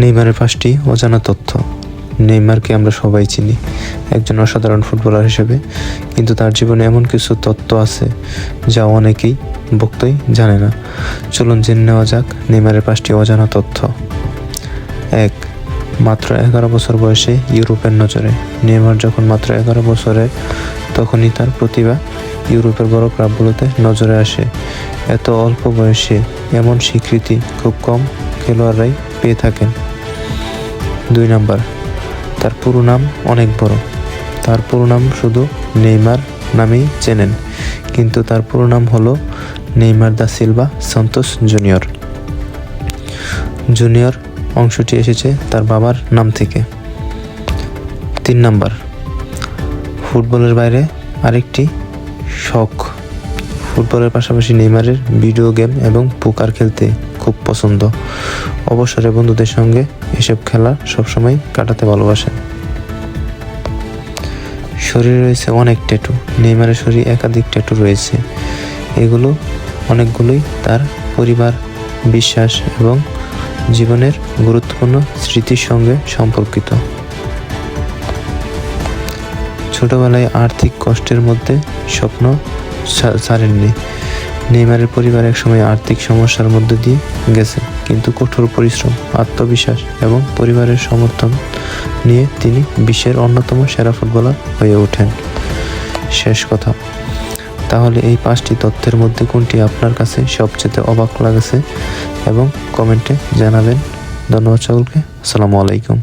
নেইমারের 5টি অজানা তথ্য। নেইমারকে আমরা সবাই চিনি একজন অসাধারণ ফুটবলার হিসেবে, কিন্তু তার জীবনে এমন কিছু তথ্য আছে যা অনেকেই বক্তই জানে না। চলুন জেনে নেওয়া যাক নেইমারের 5টি অজানা তথ্য। 1. মাত্র 11 বছর বয়সে ইউরোপের নজরে। নেইমার যখন মাত্র 11 বছরের, তখনই তার প্রতিভা ইউরোপের বড় ক্লাবগুলোতে নজরে আসে। এত অল্প বয়সে এমন স্বীকৃতি খুব কম খেলোয়াড়রাই পেয়ে থাকেন। 2 নাম্বার, তার পুরো নাম অনেক বড়। তার পুরো নাম শুধু নেইমার নামেই চেনেন, কিন্তু তার পুরো নাম হলো Neymar da Silva Santos junior. Junior অংশটি এসেছে তার বাবার নাম থেকে। 3 নাম্বার, ফুটবলের বাইরে আরেকটি শখ। ফুটবলের পাশাপাশি নেইমারের ভিডিও গেম এবং পোকার খেলতে খুব পছন্দ। অবসরে বন্ধুদের সঙ্গে এসব খেলা সবসময় কাটাতে ভালোবাসেন। শরীরে রয়েছে অনেক ট্যাটু। নেইমারের শরীরে একাধিক ট্যাটু রয়েছে। এগুলো অনেকগুলোই তার পরিবার, বিশ্বাস এবং জীবনের গুরুত্বপূর্ণ স্মৃতির সঙ্গে সম্পর্কিত। ছোটবেলায় আর্থিক কষ্টের মধ্যে স্বপ্ন ছাড়েননি। নেইমারের পরিবার একসময় আর্থিক সমস্যার মধ্যে দিয়ে গেছে, কিন্তু কঠোর পরিশ্রম, আত্মবিশ্বাস এবং পরিবারের সমর্থন নিয়ে তিনি বিশ্বের অন্যতম সেরা ফুটবলার হয়ে ওঠেন। শেষ কথা, তাহলে এই 5টি তথ্যের মধ্যে কোনটি আপনার কাছে সবচেয়ে অবাক লাগছে এবং কমেন্টে জানাবেন। ধন্যবাদ সকলকে। আসসালামু আলাইকুম।